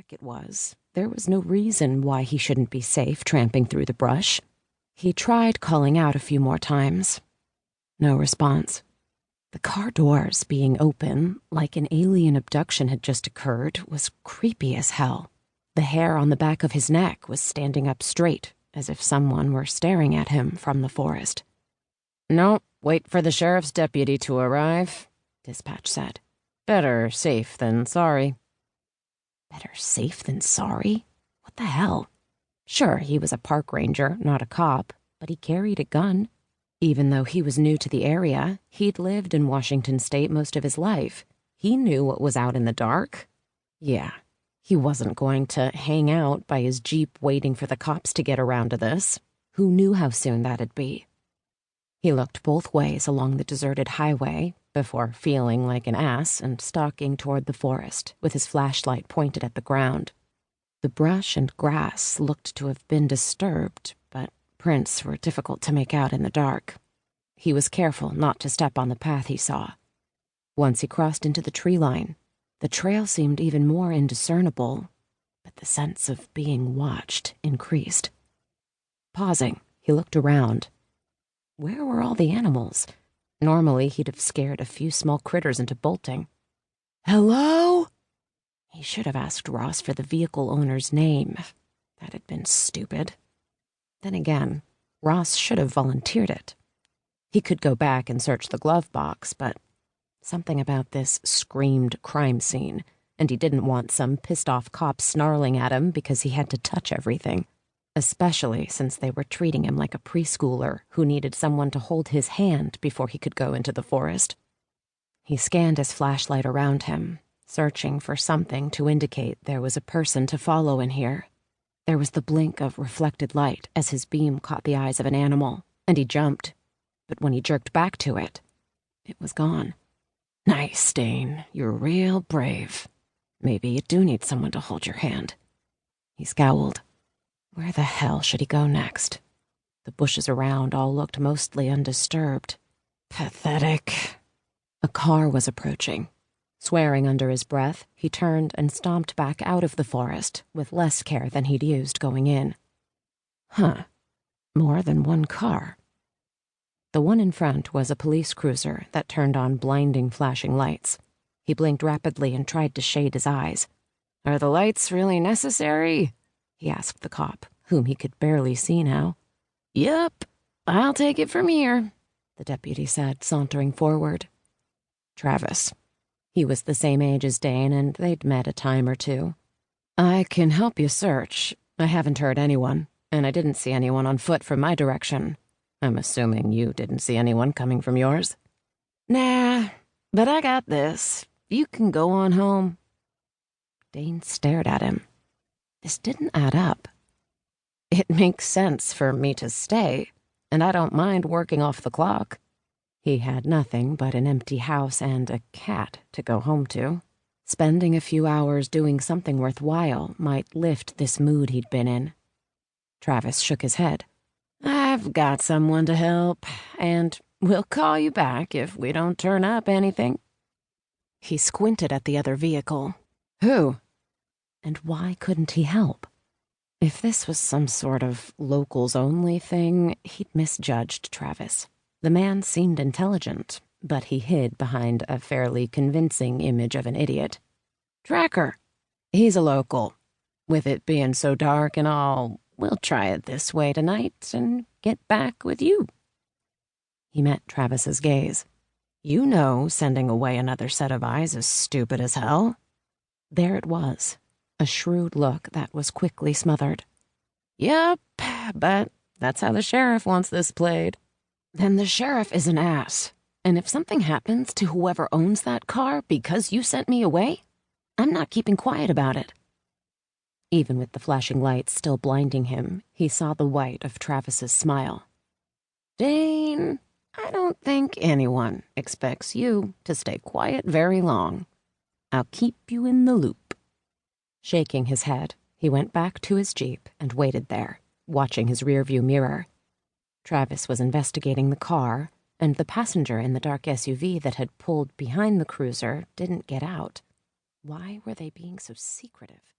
dark it was, there was no reason why he shouldn't be safe tramping through the brush. He tried calling out a few more times. No response. The car doors being open, like an alien abduction had just occurred, was creepy as hell. The hair on the back of his neck was standing up straight, as if someone were staring at him from the forest. "No, wait for the sheriff's deputy to arrive," dispatch said. "Better safe than sorry." Better safe than sorry? What the hell? Sure, he was a park ranger, not a cop, but he carried a gun. Even though he was new to the area, he'd lived in Washington State most of his life. He knew what was out in the dark. Yeah, he wasn't going to hang out by his Jeep waiting for the cops to get around to this. Who knew how soon that'd be? He looked both ways along the deserted highway before feeling like an ass and stalking toward the forest with his flashlight pointed at the ground. The brush and grass looked to have been disturbed, but prints were difficult to make out in the dark. He was careful not to step on the path he saw. Once he crossed into the tree line, the trail seemed even more indiscernible, but the sense of being watched increased. Pausing, he looked around. Where were all the animals? Normally, he'd have scared a few small critters into bolting. Hello? He should have asked Ross for the vehicle owner's name. That had been stupid. Then again, Ross should have volunteered it. He could go back and search the glove box, but something about this screamed crime scene, and he didn't want some pissed-off cop snarling at him because he had to touch everything, especially since they were treating him like a preschooler who needed someone to hold his hand before he could go into the forest. He scanned his flashlight around him, searching for something to indicate there was a person to follow in here. There was the blink of reflected light as his beam caught the eyes of an animal, and he jumped. But when he jerked back to it, it was gone. Nice, Dane. You're real brave. Maybe you do need someone to hold your hand. He scowled. Where the hell should he go next? The bushes around all looked mostly undisturbed. Pathetic. A car was approaching. Swearing under his breath, he turned and stomped back out of the forest with less care than he'd used going in. Huh. More than one car. The one in front was a police cruiser that turned on blinding flashing lights. He blinked rapidly and tried to shade his eyes. "Are the lights really necessary?" he asked the cop, whom he could barely see now. "Yep, I'll take it from here," the deputy said, sauntering forward. Travis. He was the same age as Dane, and they'd met a time or two. "I can help you search. I haven't heard anyone, and I didn't see anyone on foot from my direction. I'm assuming you didn't see anyone coming from yours." "Nah, but I got this. You can go on home." Dane stared at him. This didn't add up. "It makes sense for me to stay, and I don't mind working off the clock." He had nothing but an empty house and a cat to go home to. Spending a few hours doing something worthwhile might lift this mood he'd been in. Travis shook his head. "I've got someone to help, and we'll call you back if we don't turn up anything." He squinted at the other vehicle. Who? And why couldn't he help? If this was some sort of locals-only thing, he'd misjudged Travis. The man seemed intelligent, but he hid behind a fairly convincing image of an idiot. "Tracker. He's a local. With it being so dark and all, we'll try it this way tonight and get back with you." He met Travis's gaze. "You know sending away another set of eyes is stupid as hell." There it was, a shrewd look that was quickly smothered. "Yep, but that's how the sheriff wants this played." "Then the sheriff is an ass. And if something happens to whoever owns that car because you sent me away, I'm not keeping quiet about it." Even with the flashing lights still blinding him, he saw the white of Travis's smile. "Dane, I don't think anyone expects you to stay quiet very long. I'll keep you in the loop." Shaking his head, he went back to his Jeep and waited there, watching his rearview mirror. Travis was investigating the car, and the passenger in the dark SUV that had pulled behind the cruiser didn't get out. Why were they being so secretive?